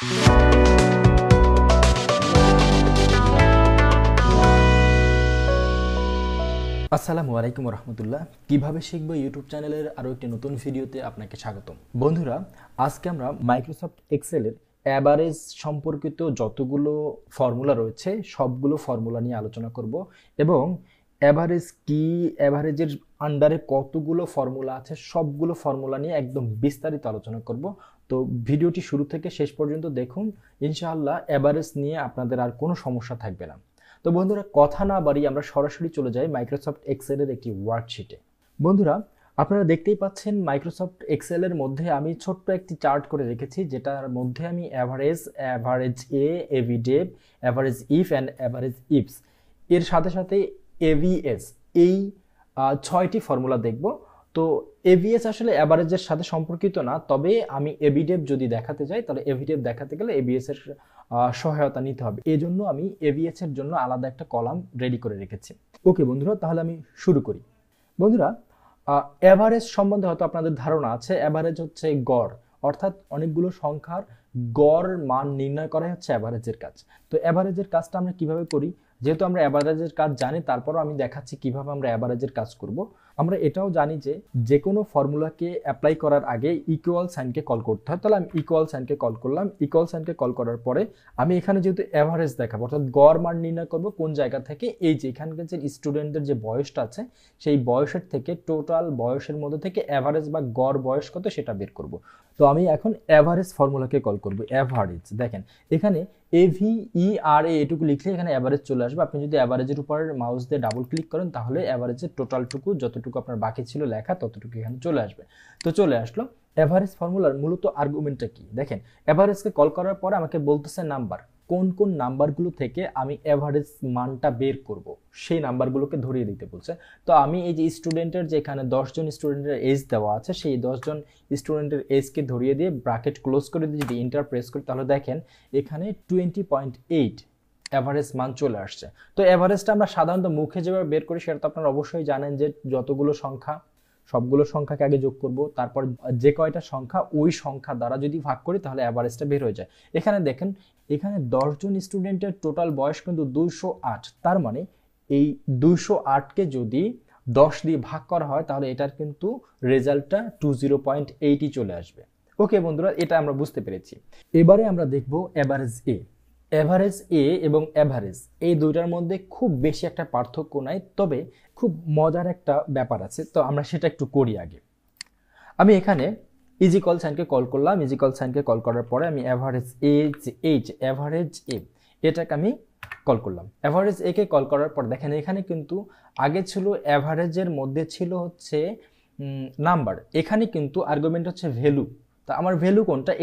আসসালামু আলাইকুম রহমতুল্লাহ। কিভাবে শিখবো ইউটিউব চ্যানেলের আরও একটি নতুন ভিডিওতে আপনাকে স্বাগতম। বন্ধুরা, আজকে আমরা মাইক্রোসফট এক্সেলের অ্যাভারেজ সম্পর্কিত যতগুলো ফর্মুলা রয়েছে সবগুলো ফর্মুলা নিয়ে আলোচনা করব এবং অ্যাভারেজ কি, অ্যাভারেজের আন্ডারে কতগুলো ফর্মুলা আছে সবগুলো ফর্মুলা নিয়ে একদম বিস্তারিত আলোচনা করব। তো ভিডিওটি শুরু থেকে শেষ পর্যন্ত দেখুন, ইনশাআল্লাহ অ্যাভারেজ নিয়ে আপনাদের আর কোনো সমস্যা থাকবে না। তো বন্ধুরা, কথা না বাড়িয়ে আমরা সরাসরি চলে যাই মাইক্রোসফট এক্সেলের একটি ওয়ার্কশিটে। বন্ধুরা, আপনারা দেখতেই পাচ্ছেন মাইক্রোসফট এক্সেলের মধ্যে আমি ছোট্ট একটি চার্ট করে রেখেছি, যেটার মধ্যে আমি অ্যাভারেজ এ, এভিডেভ, average if and average ifs এর সাথে সাথে এভিএস, এই 6টি ফর্মুলা দেখব। তো এভিএস আসলে অ্যাভারেজের সাথে সম্পর্কিত না, তবে আমি এভিডেভ যদি দেখাতে যাই তাহলে এভিডেভ দেখাতে গেলে এভিএস এর সহায়তা নিতে হবে। এই জন্য আমি এভিএস এর জন্য আলাদা একটা কলাম রেডি করে রেখেছি। ওকে বন্ধুরা, তাহলে আমি শুরু করি। বন্ধুরা, অ্যাভারেজ সম্বন্ধে হয়তো আপনাদের ধারণা আছে। অ্যাভারেজ হচ্ছে গড়, অর্থাৎ অনেকগুলো সংখ্যার গড় মান নির্ণয় করাই হচ্ছে অ্যাভারেজের কাজ। তো অ্যাভারেজের কাজটা আমরা কিভাবে করি, যেহেতু আমরা অ্যাভারেজের কাজ জানি, তারপরও আমি দেখাচ্ছি কিভাবে আমরা অ্যাভারেজের কাজ করব। আমরা এটাও জানি যে কোনো ফর্মুলাকে অ্যাপ্লাই করার আগে ইকুয়াল সাইনকে কল করতে হয়। তাহলে আমি ইকুয়াল সাইনকে কল করলাম। ইকুয়াল সাইনকে কল করার পরে আমি এখানে যেহেতু অ্যাভারেজ দেখাবো, অর্থাৎ গড় মান নির্ণয় করব কোন জায়গা থেকে, এই যে এখানকার যে স্টুডেন্টদের যে বয়সটা আছে সেই বয়সের থেকে টোটাল বয়সের মধ্যে থেকে অ্যাভারেজ বা গড় বয়স কত সেটা বের করব। তো আমি এখন অ্যাভারেজ ফর্মুলাকে কল করব। অ্যাভারেজ, দেখেন এখানে AVERA এটুকু লিখলে এখানে অ্যাভারেজ চলে আসবে। আপনি যদি অ্যাভারেজের উপর মাউস দিয়ে ডাবল ক্লিক করেন তাহলে অ্যাভারেজের টোটালটুকু যতটুকু আপনার বাকি ছিল লেখা ততটুকু এখানে চলে আসবে। তো চলে আসলো। অ্যাভারেজ ফর্মুলার মূলত আর্গুমেন্টটা কি দেখেন। অ্যাভারেজকে কল করার পরে আমাকে বলতেছে নাম্বার, কোন কোন নাম্বারগুলো থেকে আমি অ্যাভারেজ মানটা বের করব সেই নাম্বারগুলোকে ধরিয়ে দিতে বলছে। তো আমি এই যে স্টুডেন্টের যে এখানে 10 জন স্টুডেন্টের এজ দেওয়া আছে, সেই 10 জন স্টুডেন্টের এজকে ধরিয়ে দিয়ে ব্র্যাকেট ক্লোজ করে দিয়ে যদি এন্টার প্রেস করি তাহলে দেখেন এখানে 20.8 অ্যাভারেজ মান চলে আসছে। তো অ্যাভারেজটা আমরা সাধারণত মুখে যেভাবে বের করি সেটা তো আপনারা অবশ্যই জানেন, যে যতগুলো সংখ্যা সবগুলো সংখ্যাকে আগে যোগ করব, তারপর যে কয়টা সংখ্যা ওই সংখ্যা দ্বারা যদি ভাগ করি তাহলে অ্যাভারেজটা বের হয়ে যায়। এখানে দেখেন এখানে 10 জন স্টুডেন্টের টোটাল বয়স কিন্তু 208। তার মানে এই 208কে যদি 10 দিয়ে ভাগ করা হয় তাহলে এটার কিন্তু রেজাল্টটা 20.8ই চলে আসবে। ওকে বন্ধুরা, এটা আমরা বুঝতে পেরেছি। এবারে আমরা দেখব অ্যাভারেজ এ। অ্যাভারেজ এ এবং অ্যাভারেজ এই দুইটার মধ্যে খুব বেশি একটা পার্থক্য নাই, তবে খুব মজার একটা ব্যাপার আছে। তো আমরা সেটা একটু করি আগে। আমি এখানে ইজিকল সাইনকে কল করলাম। ইজিকল সাইনকে কল করার পরে আমি অ্যাভারেজ অ্যাভারেজ এ এটাকে আমি কল করলাম। অ্যাভারেজ এ কে কল করার পর দেখেন এখানে কিন্তু আগে ছিল অ্যাভারেজের মধ্যে ছিল হচ্ছে নাম্বার, এখানে কিন্তু আর্গুমেন্ট হচ্ছে ভ্যালু। তা আমার ভ্যালু কোনটা,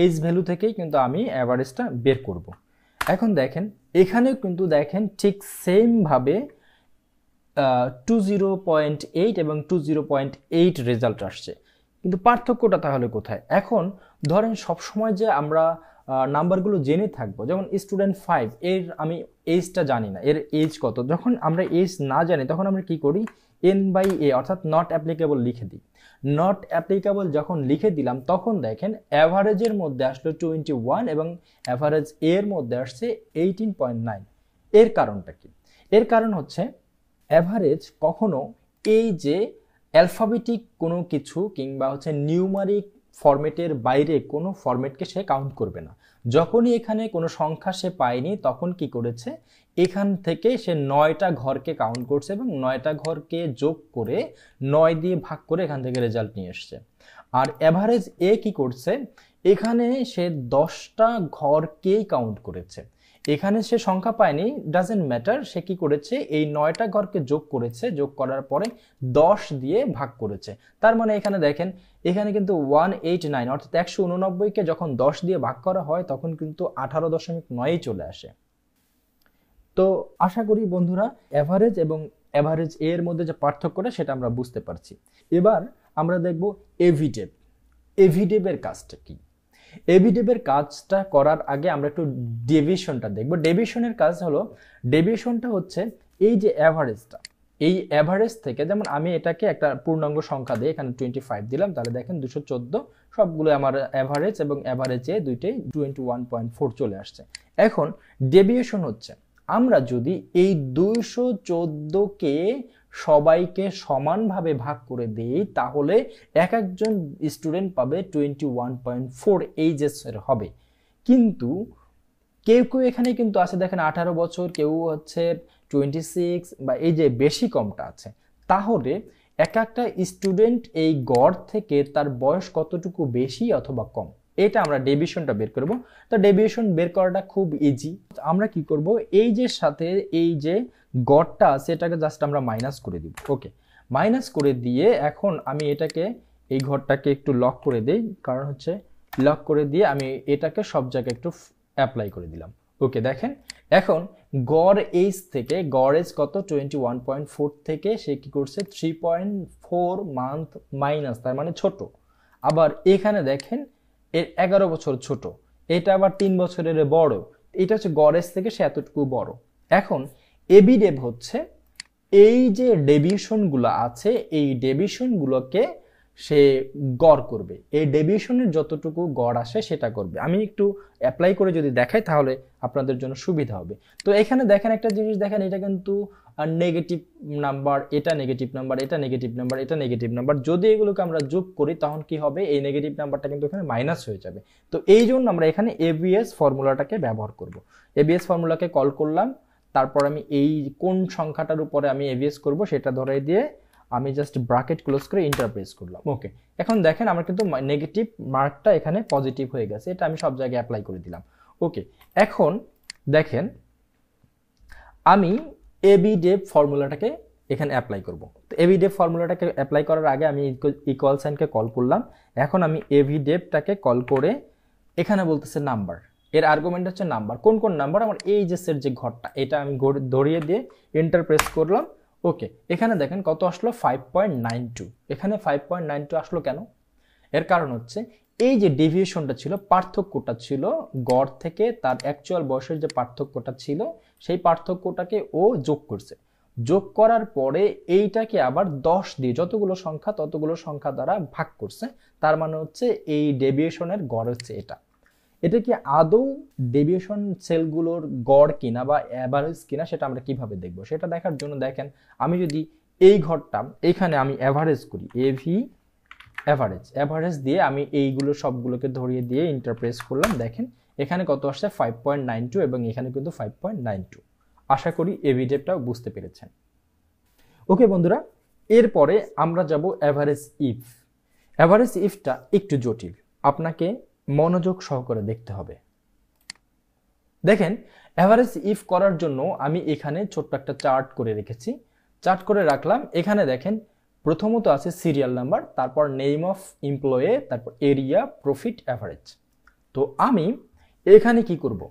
এইজ ভ্যালু থেকেই কিন্তু আমি অ্যাভারেজটা বের করব। এখন দেখেন এখানেও কিন্তু দেখেন ঠিক সেম ভাবে 20.8 এবং 20.8 রেজাল্ট আসছে, কিন্তু পার্থক্যটা তাহলে কোথায়? এখন ধরেন সবসময় যে আমরা নাম্বারগুলো জেনে থাকবো, যেমন স্টুডেন্ট 5 এর আমি এজটা জানি না, এর এজ কত। যখন আমরা এজ না জানি তখন আমরা কি করি, n/a অর্থাৎ নট অ্যাপ্লিকেবল লিখে দিই। নট অ্যাপ্লিকেবল যখন লিখে দিলাম তখন দেখেন অ্যাভারেজের মধ্যে আসলো 21 এবং অ্যাভারেজ এর মধ্যে আসছে 18.9। এর কারণটা কি? এর কারণ হচ্ছে অ্যাভারেজ কখনো এই যে অ্যালফাবেটিক কোনো কিছু কিংবা হচ্ছে নিউমারিক ফরম্যাটের বাইরে কোনো ফরম্যাটকে সে কাউন্ট করবে না। যখনই এখানে কোনো সংখ্যা সে পায়নি তখন কি করেছে, এখান থেকে সে 9টা ঘরকে কাউন্ট করছে এবং 9টা ঘরকে যোগ করে 9 দিয়ে ভাগ করে এখান থেকে রেজাল্ট নিয়ে এসছে। আর অ্যাভারেজ এ কি করছে, এখানে সে 10টা ঘরকেই কাউন্ট করেছে। এখানে সে সংখ্যা পায়নি, ডাজেন্ট ম্যাটার, সে কি করেছে এই 9টা ঘরকে যোগ করেছে, যোগ করার পরে 10 দিয়ে ভাগ করেছে। তার মানে এখানে দেখেন এখানে কিন্তু 189 অর্থাৎ 189কে যখন 10 দিয়ে ভাগ করা হয় তখন কিন্তু 18.9 চলে আসে। তো আশা করি বন্ধুরা অ্যাভারেজ এবং অ্যাভারেজ এর মধ্যে যে পার্থক্যটা সেটা আমরা বুঝতে পারছি। এবার আমরা দেখব এভিডেভ। এভিডেভের কাজটা কি? এভিডেভের কাজটা করার আগে আমরা একটু ডেভিয়েশনটা দেখব। ডেভিয়েশনের কাজ হলো, ডেভিয়েশনটা হচ্ছে এই যে অ্যাভারেজটা, এই অ্যাভারেজ থেকে, যেমন আমি এটাকে একটা পূর্ণাঙ্গ সংখ্যা দিয়ে এখানে 25 দিলাম, তাহলে দেখেন 214 সবগুলো আমার অ্যাভারেজ এবং অ্যাভারেজে দুইটাই 21.4 চলে আসছে। এখন ডেভিয়েশন হচ্ছে আমরা যদি এই 214কে সবাইকে সমানভাবে ভাগ করে দেই তাহলে এক একজন স্টুডেন্ট পাবে 21.4 এইচএসের হবে। কিন্তু কেউ কেউ এখানে কিন্তু আছে দেখেন 18 বছর, কেউ হচ্ছে 26 বা এই যে বেশি কমটা আছে। তাহলে এক একটা স্টুডেন্ট এই গড় থেকে তার বয়স কতটুকু বেশি অথবা কম, এটা আমরা ডেভিয়েশনটা বের করব। তো ডেভিয়েশন বের করাটা খুব ইজি। আমরা কি করব, এই যে সাথে এই যে গড়টা আছে এটাকে জাস্ট আমরা মাইনাস করে দিব। ওকে, মাইনাস করে দিয়ে এখন আমি এটাকে এই ঘরটাকে একটু লক করে দেই, কারণ হচ্ছে লক করে দিয়ে আমি এটাকে সব জায়গায় একটু অ্যাপ্লাই করে দিলাম। ওকে, দেখেন এখন গড় এইজ থেকে, গড় এইজ কত 21.4 থেকে সে কি করছে 3.4 মান্থ মাইনাস, তার মানে ছোট। আবার এখানে দেখেন এর 11 বছর ছোট, এটা আবার 3 বছরের বড়, এটা হচ্ছে গড় এইজ থেকে সে এতটুকু বড়। এখন এবি ডেভ হচ্ছে এই যে ডেভিয়েশনগুলো আছে এই ডেভিয়েশনগুলোকে সে গড় করবে, এই ডেভিয়েশনের যতটুকু গড় আসে সেটা করবে। আমি একটু অ্যাপ্লাই করে যদি দেখাই তাহলে আপনাদের জন্য সুবিধা হবে। তো এখানে দেখেন একটা জিনিস, দেখেন এটা কিন্তু নেগেটিভ নাম্বার, এটা নেগেটিভ নাম্বার, এটা নেগেটিভ নাম্বার, এটা নেগেটিভ নাম্বার। যদি এগুলোকে আমরা যোগ করি তখন কি হবে, এই নেগেটিভ নাম্বারটা কিন্তু এখানে মাইনাস হয়ে যাবে। তো এই জন্য আমরা এখানে এবিএস ফর্মুলাটাকে ব্যবহার করব। এবিএস ফর্মুলাকে কল করলাম, তারপর আমি এই কোন সংখ্যাটার উপরে আমি এবিএস করব সেটা ধরে দিয়ে আমি জাস্ট ব্র্যাকেট ক্লোজ করে এন্টার প্রেস করলাম। ওকে, এখন দেখেন আমার কিন্তু নেগেটিভ মার্কটা এখানে পজিটিভ হয়ে গেছে, এটা আমি সব জায়গায় অ্যাপ্লাই করে দিলাম। ওকে, এখন দেখেন আমি এবি ডেভ ফর্মুলাটাকে এখানে অ্যাপ্লাই করব। তো এবি ডেভ ফর্মুলাটাকে অ্যাপ্লাই করার আগে আমি ইকুয়াল সাইনকে কল করলাম। এখন আমি এবি ডেভটাকে কল করে এখানে বলতেছে নাম্বার, এর আর্গুমেন্ট হচ্ছে নাম্বার। কোন কোন নাম্বার, আমার এইচএসের যে ঘরটা এটা আমি ধরিয়ে দিয়ে এন্টার প্রেস করলাম। ওকে, এখানে দেখেন কত আসলো 5.92। এখানে 5.92 আসলো কেন, এর কারণ হচ্ছে এই যে ডেভিয়েশনটা ছিল, পার্থক্যটা ছিল গড় থেকে তার অ্যাকচুয়াল বয়সের যে পার্থক্যটা ছিল সেই পার্থক্যটাকে ও যোগ করছে। যোগ করার পরে এইটাকে আবার 10 দিয়ে যতগুলো সংখ্যা ততগুলো সংখ্যা দ্বারা ভাগ করছে, তার মানে হচ্ছে এই ডেভিয়েশনের গড় হচ্ছে এটা। এটা কি আদৌ ডেভিয়েশন সেলগুলোর গড় কিনা বা অ্যাভারেজ কিনা সেটা আমরা কিভাবে দেখব, সেটা দেখার জন্য দেখেন আমি যদি এই ঘরটা এখানে আমি অ্যাভারেজ করি, এভি অ্যাভারেজ দিয়ে আমি এইগুলো সবগুলোকে ধরিয়ে দিয়ে ইন্টারপ্রেস করলাম। দেখেন এখানে কত আসছে 5.92 এবং এখানে কিন্তু 5.92। আশা করি এই ভিডিওটাও বুঝতে পেরেছেন। ওকে বন্ধুরা, এরপরে আমরা যাব অ্যাভারেজ ইফ। অ্যাভারেজ ইফটা একটু জটিল, আপনাকে মনোযোগ সহকারে দেখতে হবে। দেখেন অ্যাভারেজ ইফ করার জন্য আমি এখানে ছোট্ট একটা চার্ট করে রেখেছি, চার্ট করে রাখলাম। এখানে দেখেন প্রথমত আছে সিরিয়াল নাম্বার, তারপর নেম অফ এমপ্লয়ি, তারপর এরিয়া, প্রফিট, অ্যাভারেজ। তো আমি এখানে কি করব,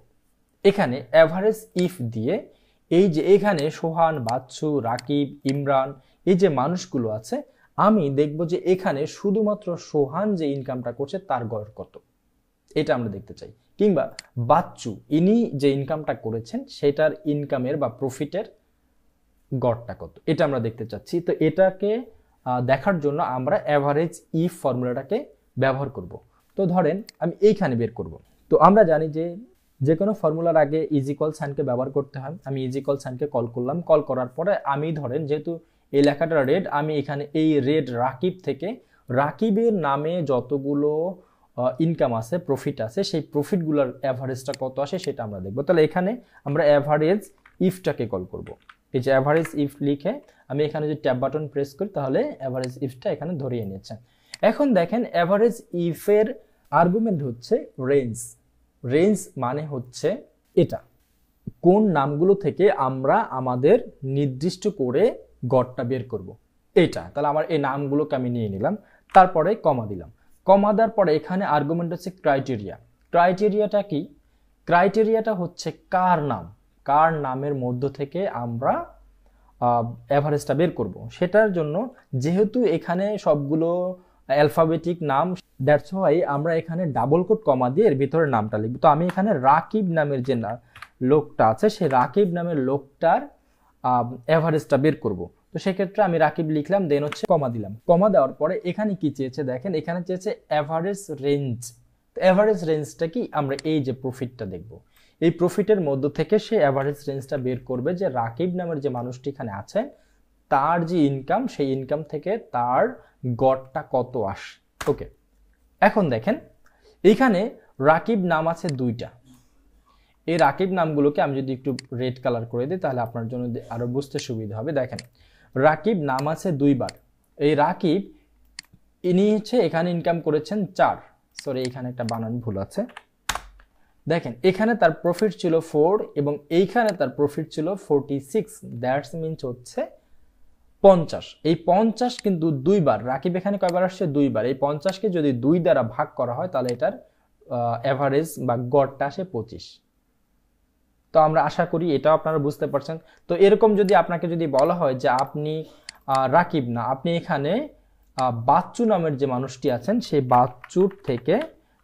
এখানে অ্যাভারেজ ইফ দিয়ে এই যে এখানে সোহান, বাচ্চু, রাকিব, ইমরান এই যে মানুষগুলো আছে আমি দেখব যে এখানে শুধুমাত্র সোহান যে ইনকামটা করছে তার গড় কত, এটা আমরা দেখতে চাই। কিংবা বাচ্চু ইনি যে ইনকামটা করেছেন সেটার ইনকামের বা প্রফিটের গড়টা কত, এটা আমরা দেখতে চাচ্ছি। তো এটাকে দেখার জন্য আমরা অ্যাভারেজ ইফ ফর্মুলাটাকে ব্যবহার করব। তো ধরেন আমি এইখানে বের করব। তো আমরা জানি যে কোনো ফর্মুলার আগে ইজিকল সাইনকে ব্যবহার করতে হয়। আমি ইজিকল সাইনকে কল করলাম, কল করার পরে আমি ধরেন যেহেতু এই লেখাটা রেড, আমি এখানে এই রেড রাকিব থেকে রাকিবের নামে যতগুলো ইনকাম আছে, প্রফিট আছে, সেই প্রফিটগুলোর অ্যাভারেজটা কত আসে সেটা আমরা দেখব। তাহলে এখানে আমরা অ্যাভারেজ ইফটাকে কল করব। এই যে অ্যাভারেজ ইফ লিখে আমি এখানে যে ট্যাব বাটন প্রেস করি তাহলে অ্যাভারেজ ইফটা এখানে ধরিয়ে নিয়েছে। এখন দেখেন অ্যাভারেজ ইফের আর্গুমেন্ট হচ্ছে রেঞ্জ। রেঞ্জ মানে হচ্ছে এটা কোন নামগুলো থেকে আমরা আমাদের নির্দিষ্ট করে গড়টা বের করব, এটা। তাহলে আমার এই নামগুলোকে আমি নিয়ে নিলাম, তারপরে কমা দিলাম। কমা দেওয়ার পরে এখানে আর্গুমেন্ট হচ্ছে ক্রাইটেরিয়া। ক্রাইটেরিয়াটা কি, ক্রাইটেরিয়াটা হচ্ছে কার নামের মধ্য থেকে আমরা অ্যাভারেজটা বের করব। সেটার জন্য যেহেতু এখানে সবগুলো অ্যালফাবেটিক নাম, দ্যাটস হোয়াই আমরা এখানে ডাবল কোট কমা দিয়ে এর ভিতরে নামটা লিখব। তো আমি এখানে রাকিব নামের যে লোকটা আছে সেই রাকিব নামের লোকটার অ্যাভারেজটা বের করব। তো সেক্ষেত্রে আমি রাকিব লিখলাম, দেন হচ্ছে কমা দিলাম। কমা দেওয়ার পরে এখানে কি চেয়েছে দেখেন, এখানে চেয়েছে অ্যাভারেজ রেঞ্জ। তো অ্যাভারেজ রেঞ্জটা কি, আমরা এই যে প্রফিটটা দেখব, এই প্রফিটের মধ্য থেকে সে অ্যাভারেজ রেঞ্জটা বের করবে যে রাকিব নামের যে মানুষটি এখানে আছে তার যে ইনকাম, সেই ইনকাম থেকে তার গড়টা কত আসে। ওকে, এখন দেখেন এইখানে রাকিব নাম আছে দুইটা। এই রাকিব নামগুলোকে আমি যদি একটু রেড কালার করে দিই তাহলে আপনার জন্য আরো বুঝতে সুবিধা হবে। দেখেন রাকিব নাম আছে দুইবার। এই রাকিব ইনি হচ্ছে এখানে ইনকাম করেছেন 4, সরি এখানে একটা বানান ভুল আছে। দেখেন এখানে তার প্রফিট ছিল 4 এবং এইখানে তার প্রফিট ছিল 46, দ্যাটস মিনস হচ্ছে 50। এই 50 কিন্তু দুইবার, রাকিব এখানে কয়বার আসছে, দুইবার। এই 50কে যদি 2 দ্বারা ভাগ করা হয় তাহলে এটার এভারেজ বা গড়টা আসে 25। তো আমরা আশা করি এটাও আপনারা বুঝতে পারছেন। তো এরকম যদি আপনাকে যদি বলা হয় যে আপনি রাকিব না, আপনি এখানে বাচ্চু নামের যে মানুষটি আছেন সেই বাচ্চুর থেকে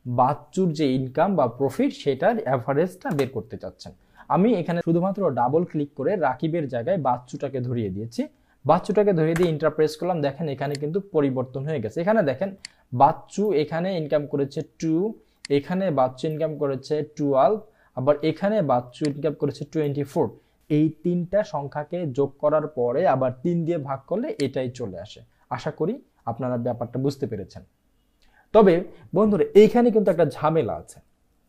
বাচ্চুর যে ইনকাম বা প্রফিট সেটার এভারেজটা বের করতে চাচ্ছেন। আমি এখানে শুধুমাত্র ডাবল ক্লিক করে রাকিবের জায়গায় বাচ্চুটাকে ধরিয়ে দিয়েছি। বাচ্চুটাকে ধরিয়ে দিয়ে ইন্টার প্রেস করলাম, দেখেন এখানে কিন্তু পরিবর্তন হয়ে গেছে। এখানে দেখেন বাচ্চু এখানে ইনকাম করেছে 2, এখানে বাচ্চু ইনকাম করেছে 12, আবার এখানে বাচ্চু ইনকাম করেছে 24। এই তিনটা সংখ্যাকে যোগ করার পরে আবার 3 দিয়ে ভাগ করলে এটাই চলে আসে। আশা করি আপনারা ব্যাপারটা বুঝতে পেরেছেন। তবে বন্ধুরা এইখানে কিন্তু একটা ঝামেলা আছে।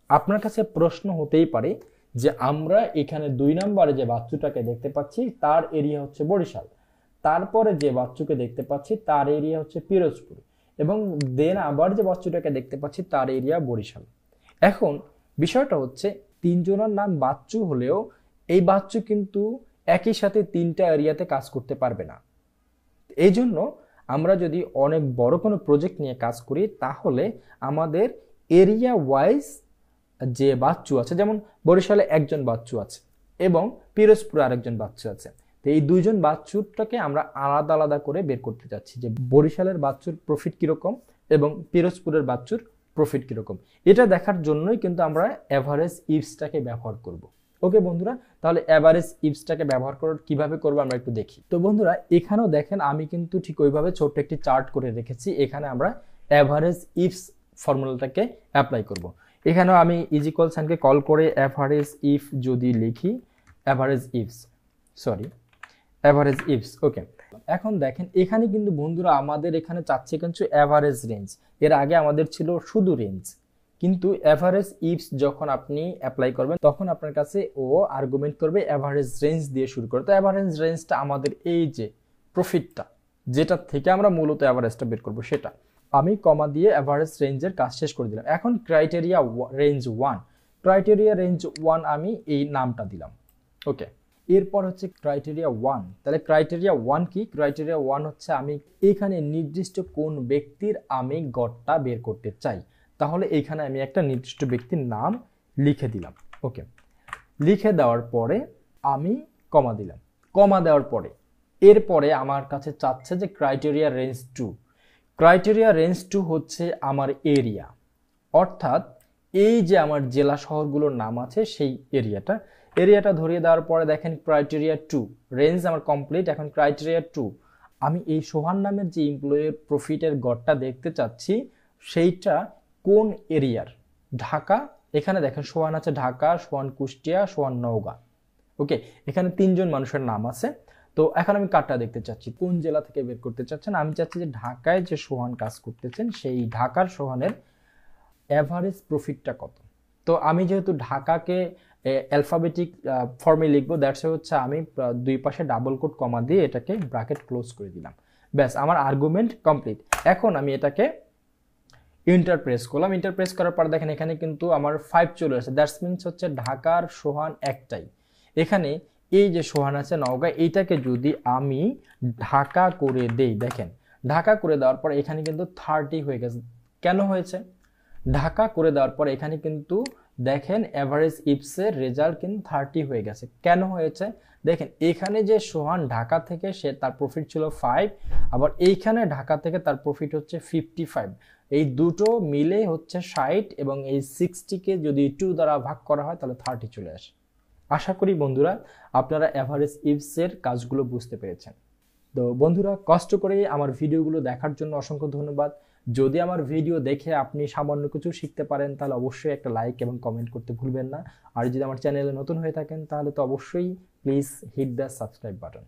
আপনার কাছে প্রশ্ন হতেই পারে যে আমরা এখানে 2 নম্বরে যে বাচ্চুটাকে দেখতে পাচ্ছি তার এরিয়া হচ্ছে বরিশাল, তারপরে যে বাচ্চুকে দেখতে পাচ্ছি তার এরিয়া হচ্ছে পিরোজপুর, এবং দেন আবার যে বাচ্চুটাকে দেখতে পাচ্ছি তার এরিয়া বরিশাল। এখন বিষয়টা হচ্ছে তিনজনের নাম বাচ্চু হলেও এই বাচ্চু কিন্তু একই সাথে 3টা এরিয়াতে কাজ করতে পারবে না। এই জন্য আমরা যদি অনেক বড় কোনো প্রজেক্ট নিয়ে কাজ করি তাহলে আমাদের এরিয়া ওয়াইজ যে বাচ্চু আছে, যেমন বরিশালে একজন বাচ্চু আছে এবং পিরোজপুরে আরেকজন বাচ্চু আছে, তো এই 2 জন বাচ্চুটাকে আমরা আলাদা আলাদা করে বের করতে চাচ্ছি যে বরিশালের বাচ্চুর প্রফিট কিরকম এবং পিরোজপুরের বাচ্চুর প্রফিট কিরকম। এটা দেখার জন্যই কিন্তু আমরা এভারেজ ইফসটাকে ব্যবহার করব। ওকে বন্ধুরা, তাহলে এভারেজ ইফসটাকে ব্যবহার করে কিভাবে করবো আমরা একটু দেখি। তো বন্ধুরা এখানেও দেখেন আমি কিন্তু ঠিক ওইভাবে ছোট্ট একটি চার্ট করে রেখেছি। এখানে আমরা এভারেজ ইফস ফর্মুলাটাকে অ্যাপ্লাই করব। এখানেও আমি ইজিকল সাইনকে কল করে এভারেজ ইফ যদি লিখি, এভারেজ ইফস ওকে। এখন দেখেন এখানে কিন্তু বন্ধুরা আমাদের এখানে চাচ্ছে কিন্তু এভারেজ রেঞ্জ। এর আগে আমাদের ছিল শুধু রেঞ্জ, কিন্তু এভারেজ ইফস যখন আপনি অ্যাপ্লাই করবেন তখন আপনার কাছে ও আর্গুমেন্ট করবে এভারেজ রেঞ্জ দিয়ে শুরু করে। তো এভারেজ রেঞ্জটা আমাদের এই যে প্রফিটটা, যেটা থেকে আমরা মূলত এভারেজটা বের করবো, সেটা আমি কমা দিয়ে এভারেজ রেঞ্জের কাজ শেষ করে দিলাম। এখন ক্রাইটেরিয়া রেঞ্জ 1, ক্রাইটেরিয়া রেঞ্জ 1 আমি এই নামটা দিলাম। ওকে, এরপর হচ্ছে ক্রাইটেরিয়া 1। তাহলে ক্রাইটেরিয়া 1 কি? ক্রাইটেরিয়া 1 হচ্ছে আমি এখানে নির্দিষ্ট কোন ব্যক্তির আমি গড়টা বের করতে চাই। তাহলে এইখানে আমি একটা নির্দিষ্ট ব্যক্তির নাম লিখে দিলাম। ওকে, লিখে দেওয়ার পরে আমি কমা দিলাম। কমা দেওয়ার পরে এরপরে আমার কাছে চাচ্ছে যে ক্রাইটেরিয়া রেঞ্জ 2। ক্রাইটেরিয়া রেঞ্জ 2 হচ্ছে আমার এরিয়া, অর্থাৎ এই যে আমার জেলা শহরগুলোর নাম আছে সেই এরিয়াটা ধরিয়ে দেওয়ার পরে দেখেন ক্রাইটেরিয়া 2 রেঞ্জ আমার কমপ্লিট। এখন ক্রাইটেরিয়া 2 আমি এই সোহান নামের যে এমপ্লয়ের প্রফিটের গড়টা দেখতে চাচ্ছি সেইটা কোন এরিয়ার। ঢাকা, এখানে দেখেন সোহান আছে ঢাকা, সোহান কুষ্টিয়া, সোহান নওগাঁ। ওকে, এখানে 3 জন মানুষের নাম আছে। তো এখন আমি কার্ডটা দেখতে চাচ্ছি কোন জেলা থেকে বের করতে চাচ্ছেন। আমি চাচ্ছি যে ঢাকায় যে সোহান কাজ করতেছেন সেই ঢাকার সোহানের এভারেজ প্রফিটটা কত। তো আমি যেহেতু ঢাকাকে অ্যালফাবেটিক ফর্মে লিখবো, দ্যাটস হচ্ছে আমি 2 পাশে ডাবল কোট কমা দিয়ে এটাকে ব্র্যাকেট ক্লোজ করে দিলাম। ব্যাস, আমার আর্গুমেন্ট কমপ্লিট। এখন আমি এটাকে ইন্টার প্রেস করলাম। ইন্টার প্রেস করার পর দেখেন এখানে কিন্তু আমার 5 চলে আসে, দ্যাটস মিনস হচ্ছে ঢাকার সোহান একটাই। এখানে এই যে সোহান আছে নওগাঁ, এইটাকে যদি আমি ঢাকা করে দেই, দেখেন ঢাকা করে দেওয়ার পর এখানে কিন্তু 30 হয়ে গেছে। কেন হয়েছে? ঢাকা করে দেওয়ার পর এখানে কিন্তু দেখেন এভারেজ ইপসের রেজাল্ট কিন্তু 30 হয়ে গেছে। কেন হয়েছে? দেখেন এখানে যে সোহান ঢাকা থেকে সে তার প্রফিট ছিল 5, আবার এইখানে ঢাকা থেকে তার প্রফিট হচ্ছে 55। এই দুটো মিলে হচ্ছে 60 এবং এই 60কে যদি 2 দ্বারা ভাগ করা হয় তাহলে 30 চলে আসে। আশা করি বন্ধুরা আপনারা এভারেজ ইপসের কাজগুলো বুঝতে পেরেছেন। তো বন্ধুরা, কষ্ট করে আমার ভিডিওগুলো দেখার জন্য অসংখ্য ধন্যবাদ। যদি আমার ভিডিও দেখে আপনি সামান্য কিছু শিখতে পারেন তাহলে অবশ্যই একটা লাইক এবং কমেন্ট করতে ভুলবেন না। আর যদি আমার চ্যানেলে নতুন হয়ে থাকেন তাহলে তো অবশ্যই please hit the subscribe button.